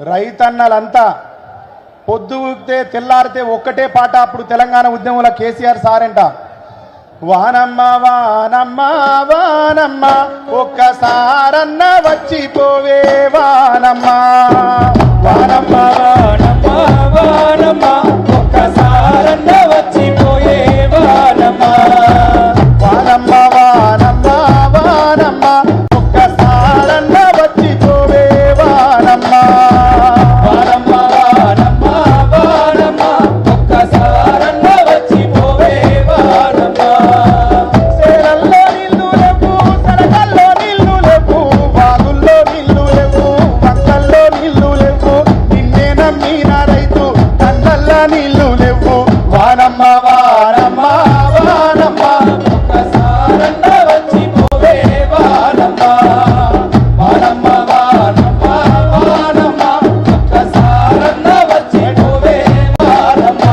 రైతన్నలంతా పొద్దుతే తెల్లారితే ఒక్కటే పాట అప్పుడు తెలంగాణ ఉద్యమంలో కేసీఆర్ సార్ అంట, వానమ్మ వానమ్మ వానమ్మ ఒక్కసారన్న వచ్చిపోవే వానమ్మ, వానమ్మ వానమ్మ వానమ్మ ఒక్కసారన్న వచ్చిపోయే వానమ్మ, వానమ్మ వానమ్మ వానమ్మ ఒక్కసారన్న వచ్చిపోవే వానమ్మ, వానమ్మ వానమ్మ వానమ్మ ఒక్కసారన్న వచ్చిపోవే వానమ్మ. సేలల్లో నీళ్లు లేవు, సరకల్లో నీళ్లు లేవు, వాగుల్లో నీళ్లు లేవు, వంకల్లో నీళ్లు లేవు, నిన్నే నమ్మిన రైతు కళ్ళల్లో నీళ్లు లేవు, వానమ్మ వానమ్మ వానమ్మ ఒక్కసారన్న వచ్చిపోవే వానమ్మ, వానమ్మ వానమ్మ వానమ్మ ఒక్కసారన్న వచ్చిపోవే వానమ్మ.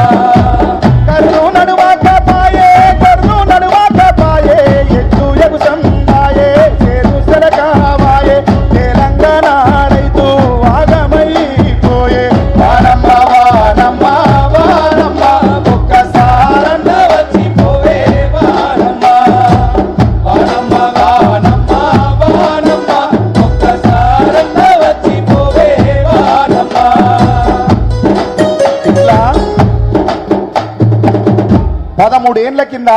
కర్రు నడువాక పాయే కర్రు నడువాక పాయే ఎత్తు ఎగుసందాయే చేరు సెలకావాయే తెలంగాణ రైతు ఆగమైపోయే, వానమ్మ వానమ్మ వానమ్మ ఒక్కసారన్న వచ్చిపోవే వానమ్మ, వానమ్మ వానమ్మ వానమ్మ ఒక్కసారన్న వచ్చిపోవే వానమ్మ. ఇట్లా 13 ఏళ్ల కింద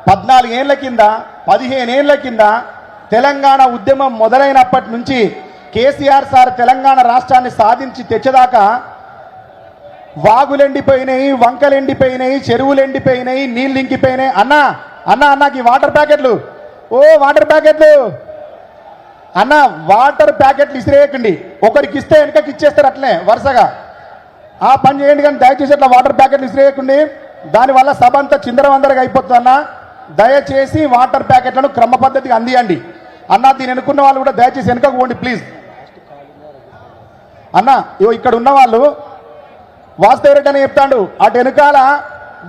14 ఏళ్ల కింద 15 ఏళ్ల కింద తెలంగాణ ఉద్యమం మొదలైనప్పటి నుంచి కేసీఆర్ సార్ తెలంగాణ రాష్ట్రాన్ని సాధించి తెచ్చేదాకా వాగులెండిపోయినాయి, వంకలెండిపోయినాయి, చెరువులెండిపోయినాయి, నీళ్ళు ఇంకిపోయినాయి. అన్నా అన్న అన్నకి వాటర్ ప్యాకెట్లు, ఓ వాటర్ ప్యాకెట్లు అన్న, వాటర్ ప్యాకెట్లు ఇసిరేయకండి, ఒకరికి ఇస్తే వెనకకి ఇచ్చేస్తారు అట్లే వరుసగా. ఆ పని చేయండి, కానీ దయచేసి అట్లా వాటర్ ప్యాకెట్లు ఇసిరేయకండి, దానివల్ల సభ అంతా చిందరవందరగా అయిపోతుంది. అన్న దయచేసి వాటర్ ప్యాకెట్లను క్రమ పద్ధతిగా అందియండి అన్న. దీని ఎన్నుకున్న వాళ్ళు కూడా దయచేసి వెనకకు పోండి ప్లీజ్. అన్న ఇక్కడ ఉన్న వాళ్ళు వాస్తవరెడ్డి అని చెప్తాడు, అటు వెనకాల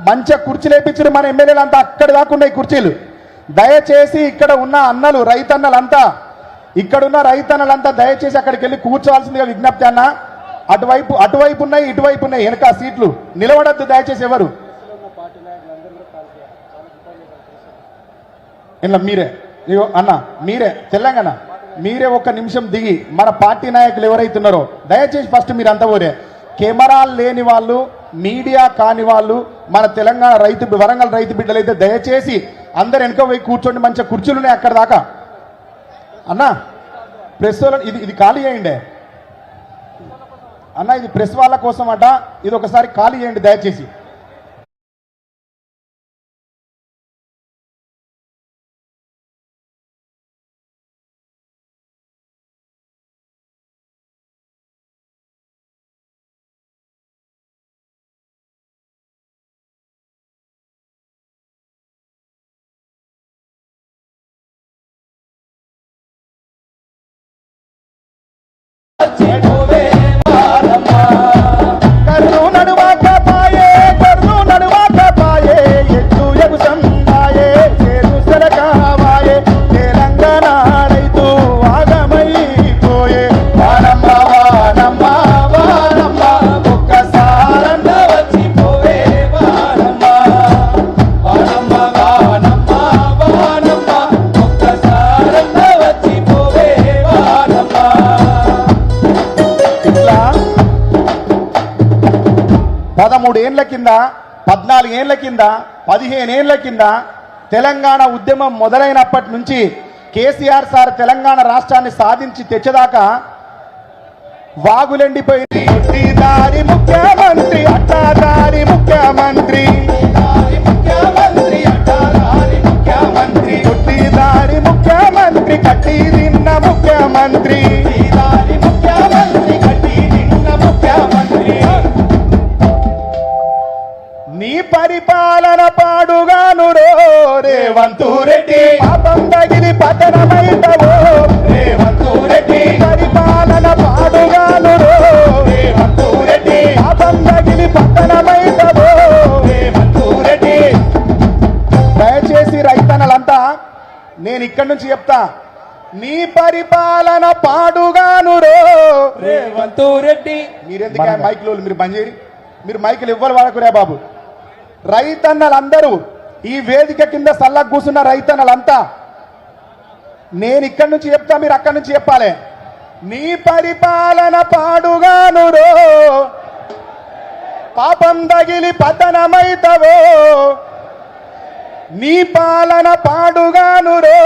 మంచిగా కుర్చీలు వేయించారు మన ఎమ్మెల్యేలు అంతా, అక్కడ దాకా ఉన్నాయి కుర్చీలు. దయచేసి ఇక్కడ ఉన్న అన్నలు రైతన్నలంతా, ఇక్కడున్న రైతన్నలంతా దయచేసి అక్కడికి వెళ్ళి కూర్చోవాల్సిందిగా విజ్ఞప్తి అన్న. అటువైపు ఉన్నాయి, ఇటువైపు ఉన్నాయి వెనక సీట్లు, నిలబడద్దు దయచేసి ఎవరు. ఇలా మీరే ఇగో అన్న, మీరే తెలంగాణ మీరే ఒక్క నిమిషం దిగి మన పార్టీ నాయకులు ఎవరైతున్నారో దయచేసి ఫస్ట్ మీరు అంతా ఊరే, కెమెరాలు లేని వాళ్ళు, మీడియా కాని వాళ్ళు, మన తెలంగాణ వరంగల్ రైతు బిడ్డలు అయితే దయచేసి అందరు వెనక పోయి కూర్చోండి, మంచిగా కుర్చీలు ఉన్నాయి అక్కడ దాకా. అన్న ప్రెస్ ఇది ఖాళీ చేయండి అన్న, ఇది ప్రెస్ వాళ్ళ కోసం అట, ఇది ఒకసారి ఖాళీ చేయండి దయచేసి. కర్రు నడువాక పాయే కర్రు నడువాక పాయే ఎత్తు ఎగుసందాయే చేరు సెలకావాయే తెలంగాణ రైతు ఆగమైపోయే, వానమ్మ వానమ్మ వానమ్మ ఒక్కసారన్న వచ్చిపోవే వానమ్మ, వానమ్మ వానమ్మ వానమ్మ ఒక్కసారన్న వచ్చిపోవే వానమ్మ. ఇట్లా 13 ఏళ్ల కింద 14 ఏళ్ల కింద 15 ఏళ్ల కింద తెలంగాణ ఉద్యమం మొదలైనప్పటి నుంచి కేసీఆర్ సార్ తెలంగాణ రాష్ట్రాన్ని సాధించి తెచ్చేదాకా వాగులెండిపోయింది, దారి ముఖ్యమంత్రి అట్టాదారి ముఖ్యమంత్రి, దారి ముఖ్యమంత్రి కట్టి తిన్న ముఖ్యమంత్రి, నీ పరిపాలన పాడుగాను రేవంతు రెడ్డి, పాపం తగిలి పతనమైతవో రేవంతు రెడ్డి, పరిపాలన పాడుగాను రేవంతు రెడ్డి, పాపం తగిలి పతనమైతవో రేవంతు రెడ్డి. దయచేసి రైతన్నలంతా నేను ఇక్కడి నుంచి చెప్తా, నీ పరిపాలన పాడుగానురో రేవంత్ రెడ్డి. మీరెందుకే మైకులు మీరు బంద్ చేయరు, మీరు మైకులు ఇవ్వాలి వాడకురే బాబు. రైతన్నలందరూ ఈ వేదిక కింద సల్లకు కూర్చున్న రైతన్నలంతా నేను ఇక్కడి నుంచి చెప్తా, మీరు అక్కడి నుంచి చెప్పాలి. నీ పరిపాలన పాడుగానురో పాపం తగిలి పతనమైతవో, నీ పాలన పాడుగానురో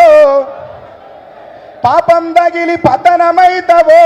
పాపం తగిలి పతనమైతవో,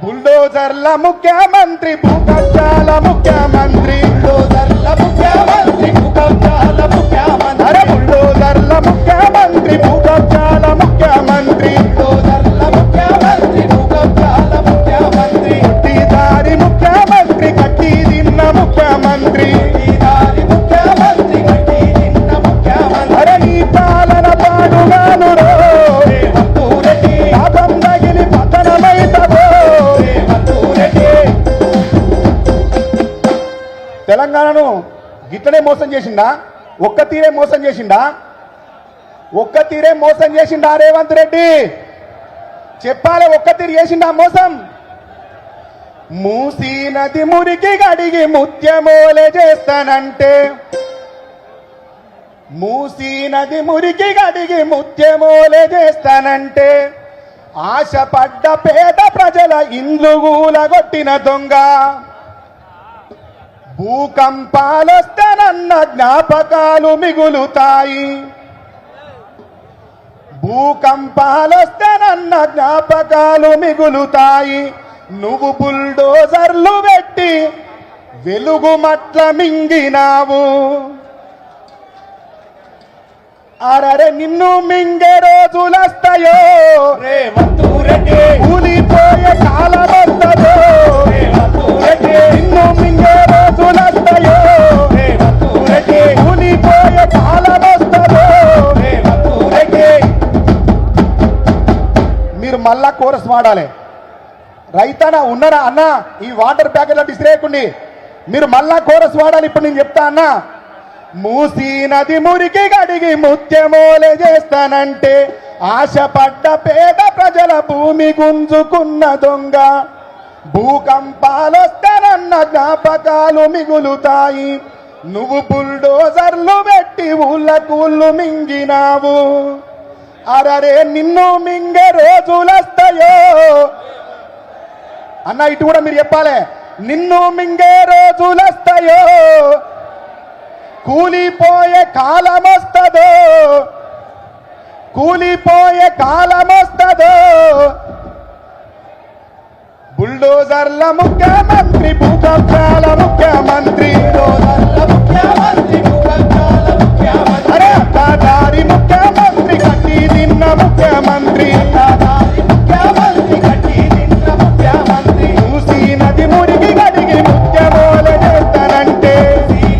బుల్డోజర్ల ముఖ్యమంత్రి భూకబ్జాల ముఖ్యమంత్రి, బుల్డోజర్ల ముఖ్యమంత్రి భూకబ్జాల ముఖ్యమంత్రి, అరే బుల్డోజర్ల ముఖ్యమంత్రి భూకబ్జాల ముఖ్యమంత్రి, బుల్డోజర్ల ముఖ్యమంత్రి భూకబ్జాల ముఖ్యమంత్రి, కట్టిదారి ముఖ్యమంత్రి కట్టి తిన్న ముఖ్యమంత్రి, కట్టిదారి ముఖ్యమంత్రి కట్టి తిన్న ముఖ్యమంత్రి, అరే నీ పాలన పాడుగానురో రేవంత్ రెడ్డి పాపం తగిలి పతనమైతవో రేవంత్ రెడ్డి. తెలంగాణను గిట్లనే మోసం చేసిండా? ఒక్క తీరే మోసం చేసిండా? ఒక్క తీరే మోసం చేసిండా రేవంత్ రెడ్డి? చెప్పాలి, ఒక్క తీరు చేసిండా మోసం? మూసీ నది మురికి గడిగి ముత్యమోలే చేస్తానంటే, మూసీ నది మురికి గడిగి ముత్యమోలే చేస్తానంటే, ఆశపడ్డ పేద ప్రజల ఇండ్లు గూలగొట్టిన దొంగ, భూకంపాలొస్తానన్న జ్ఞాపకాలు మిగులుతాయి, భూకంపాలొస్తానన్న జ్ఞాపకాలు మిగులుతాయి, నువ్వు బుల్డోజర్లు పెట్టి వెలుగు మట్ల మింగినావు, అరరే నిన్ను మింగే రోజులస్తాయో రేవంత్ రెడ్డి, కూలిపోయే కాలం వస్తదో రేవంత్ రెడ్డి, నిన్ను మింగే రోజులస్తాయో రేవంత్ రెడ్డి, కూలిపోయే కాలం వస్తదో రేవంత్ రెడ్డి. మీరు మళ్ళా కోరస్ వాడాలి. రైతన్న ఉన్నారా అన్న? ఈ వాటర్ ప్యాకెట్ల డిస్రేయకండి, మీరు మళ్ళా కోరస్ వాడాలి. ఇప్పుడు నేను చెప్తా అన్న, మూసీ నది మురికి గడిగి ముత్యమోలే చేస్తానంటే, ఆశపడ్డ పేద ప్రజల భూమి గుంజుకున్న దొంగ, భూకంపాలొస్తానన్న జ్ఞాపకాలు మిగులుతాయి, నువ్వు బుల్డోజర్లు పెట్టి ఊళ్ళకూళ్ళు మింగినావు, అరరే నిన్ను మింగే రోజులస్తాయో అన్న. ఇటు కూడా మీరు చెప్పాలి, నిన్ను మింగే రోజులస్తాయో, కూలిపోయే కాలమొస్తదో, కూలిపోయే కాలమొస్తదో, బుల్డోజర్ల ముఖ్యమంత్రి భూకబ్జాల ముఖ్యమంత్రి, బుల్డోజర్ల ముఖ్యమంత్రి భూకబ్జాల ముఖ్యమంత్రి, అరే అత్తదారి ముఖ్యమంత్రి కట్టి తిన్న ముఖ్యమంత్రి, అత్తదారి ముఖ్యమంత్రి కట్టి తిన్న ముఖ్యమంత్రి, మూసీ నది మురికి గడిగి ముత్యమోలే చేస్తానంటే,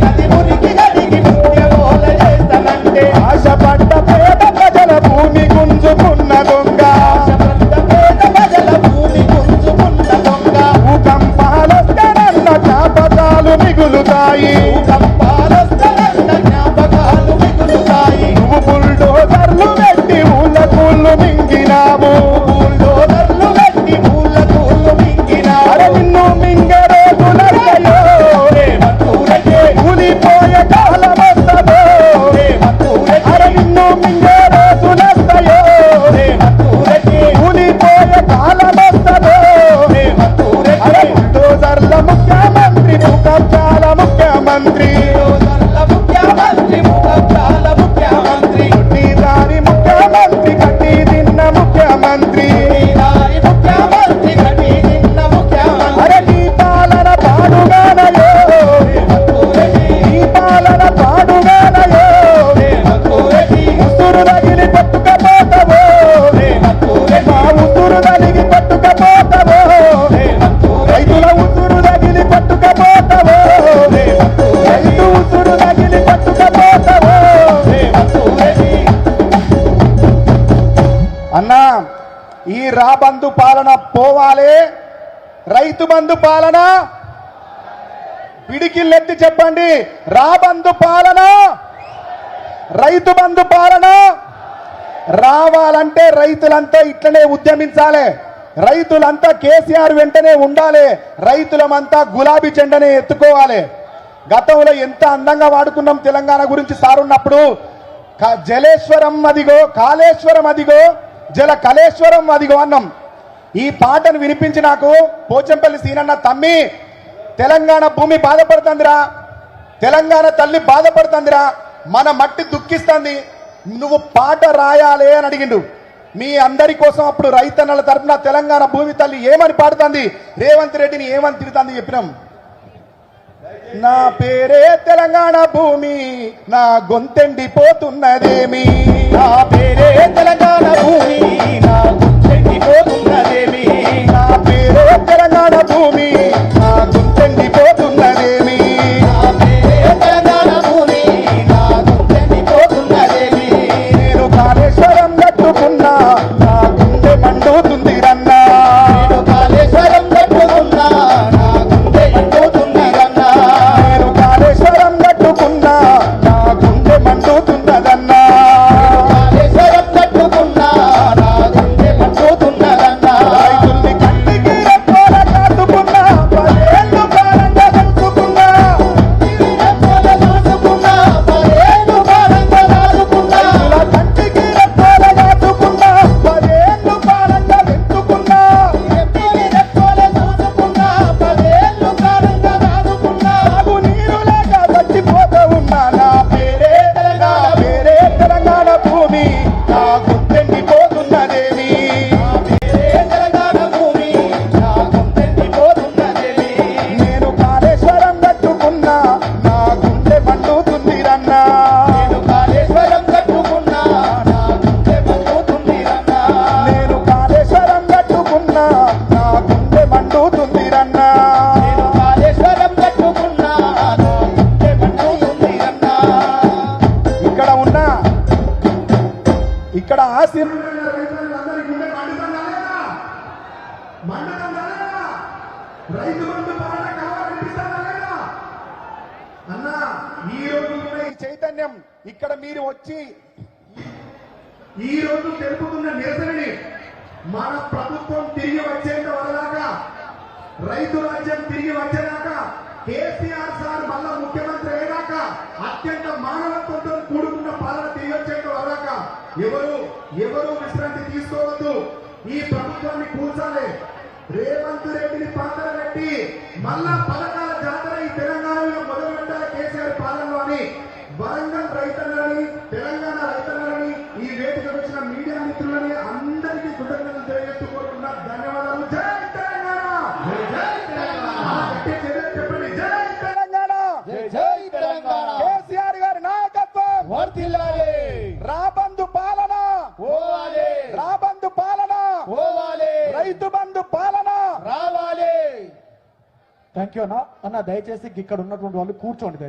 నది మురికి గడిగి ముత్యమోలే చేస్తానంటే, ఆశపడ్డ పేద ప్రజల భూమి గుంజుకున్న దొంగ, ఆశపడ్డ పేద ప్రజల భూమి గుంజుకున్న దొంగ, భూకంపాలొస్తానన్న జ్ఞాపకాలు మిగులుతాయి, భూకంపాలొస్తానన్న జ్ఞాపకాలు మిగులుతాయి, నువ్వు బుల్డోజర్లు పెట్టి ఊళ్ళకూళ్ళు మింగినావు, బుల్డోజర్లు పెట్టి ఊళ్ళకూళ్ళు మింగినావు, అరే నిన్ను మింగే రోజులస్తాయో రేవంత్ రెడ్డి, కూలిపోయే కాలం వస్తదో రేవంత్ రెడ్డి, అరే నిన్ను మింగే రోజులస్తాయో రేవంత్ రెడ్డి, కూలిపోయే కాలం వస్తదో రేవంత్ రెడ్డి, అరే బుల్డోజర్ల ముఖ్యమంత్రి భూకబ్జాల ముఖ్యమంత్రి, బుల్డోజర్ల ముఖ్యమంత్రి భూకబ్జాల ముఖ్యమంత్రి, కట్టిదారి ముఖ్యమంత్రి కట్టి తిన్న ముఖ్యమంత్రి, కట్టిదారి ముఖ్యమంత్రి కట్టి తిన్న ముఖ్యమంత్రి, అరే నీ పాలన పాడుగానయో రేవంత్ రెడ్డి, నీ పాలన పాడుగానయో రేవంత్ రెడ్డి, ఉసురు తగిలి పట్టుకపోతావో రేవంత్ రెడ్డి, మా ఉసురు తగిలి పట్టుకపోతావో రేవంత్ రెడ్డి, రైతుల ఉసురు తగిలి పట్టుకపోతావో రేవంత్ రెడ్డి, రైతు ఉసురు తగిలి పట్టుకపోతావో రేవంత్ రెడ్డి. అన్నా, ఈ రాబందు పాలన పోవాలి, రైతు బంధు పాలన పిడికిల్లెత్తి చెప్పండి. రాబందు పాలన, రైతు బంధు పాలన, రావాలంటే రైతులంతా ఇట్లనే ఉద్యమించాలి. రైతులంతా కేసీఆర్ వెంటనే ఉండాలి. రైతులమంతా గులాబీ జెండనే ఎత్తుకోవాలి. గతంలో ఎంత అందంగా వాడుకున్నాం తెలంగాణ గురించి సారున్నప్పుడు. జలేశ్వరం అదిగో, కాళేశ్వరం అదిగో, జల కళేశ్వరం అదిగో అన్నాం. ఈ పాటను వినిపించి నాకు పోచంపల్లి సీనన్న, తమ్మి తెలంగాణ భూమి బాధపడుతుందిరా, తెలంగాణ తల్లి బాధపడుతుందిరా, మన మట్టి దుఃఖిస్తుంది, నువ్వు పాట రాయాలి అని అడిగిండు. మీ అందరి కోసం అప్పుడు రైతన్నల తరఫున తెలంగాణ భూమి తల్లి ఏమని పాడుతుంది, రేవంత్ రెడ్డిని ఏమని తిరుగుతుంది చెప్పినాం. నా పేరే తెలంగాణ భూమి, నా గొంతెండిపోతున్నదేమి, నా పేరే తెలంగాణ భూమి, నా గొంతెండిపోతున్నదేమి, నా పేరే తెలంగాణ భూమి, నా గొంతెండిపోతున్నదేమి, నా పేరే తెలంగాణ భూమి, నా గొంతెండిపోతున్నదేమి. నేను కాళేశ్వరం కట్టుకున్నా, నా గుండె మండుతుంది రన్నా, నేను కాళేశ్వరం కట్టుకున్నా, నా గుండె మండుతుంది రన్నా, నేను కాళేశ్వరం కట్టుకున్నా, నా గుండె మండుతున్నదన్నా, కాళేశ్వరం కట్టుకున్నా, నా గుండె మండుతున్నదన్నా. రైతుల్ని కంటికి రెప్పోల కాదుకున్నా, పదేళ్ళు కాలంగా తెలుసుకున్నా, రెప్పోల చూసుకున్నా, పదేళ్ళు కాలంగా దాచుకున్నా, రైతుల కంటికి రెప్పోల కాదుకున్నా, పదేళ్ళు కాలంగా వెతుకున్నా, రెప్పోల చూసుకున్నా, పదేళ్ళు కాలంగా దాచుకున్నా. తాగు నీరు లేక చచ్చిపోతూ ఉన్నా. నా పేరే తెలంగాణ, పేరే తెలంగాణ భూమి, నా గుండెండిపోతున్నదేమి, నా పేరే తెలంగాణ భూమి, నా గొంతెండిపోతున్నదేమి. నేను కాళేశ్వరం కట్టుకున్నా, నా గుండె మండుతుంది రన్నా, నేను కాళేశ్వరం కట్టుకున్నా, నా గుండె మండుతుంది రన్నా. నేను కాళేశ్వరం కట్టుకున్నా, నా గుండె మండుతుంది రన్నా. నేను కాళేశ్వరం కట్టుకున్నా, నా గుండె మండుతుంది రన్నా. ఇక్కడ ఆశీర్ అన్నా ఈ రోజు ఈ చైతన్యం ఇక్కడ మీరు వచ్చి ఈ రోజు తెలుపుతున్న నిరసనని మన ప్రభుత్వం తిరిగి వచ్చేంత వరదాకా, రైతు రాజ్యం తిరిగి వచ్చేదాకా, కేసీఆర్ సార్ మళ్ళా ముఖ్యమంత్రి అయ్యాక అత్యంత మానవత్వంతో కూడుకున్న పాలన తిరిగి వచ్చేంత వరదాకా ఎవరు విశ్రాంతి తీసుకోవద్దు. ఈ ప్రభుత్వాన్ని కూల్చాలి. రేవంత్ రెడ్డిని పక్కన పెట్టి మళ్ళా పథకాల జాతర ఈ తెలంగాణలో మొదలు పెట్టాలి కేసీఆర్ పాలనలో అని వరంగల్ రైతన్నలని, తెలంగాణ రైతన్నలని, ఈ వేదికకు వచ్చిన మీడియా మిత్రులని అందరికీ కృతజ్ఞతలు తెలియజేస్తున్నా. ధన్యవాదాలు. జై తెలంగాణ, జై తెలంగాణ. గట్టి చేతులు చెప్పండి. జై తెలంగాణ, జై జై తెలంగాణ. కేసీఆర్ గారి నాయకత్వం వర్ధిల్లాలి. రాబందు పాలన, పోవాలి. రాబందు పాలన, పోవాలి. రైతు బంధు పాలన రావాలి. థ్యాంక్ యూ అన్న. దయచేసి ఇక్కడ ఉన్నటువంటి వాళ్ళు కూర్చోండి.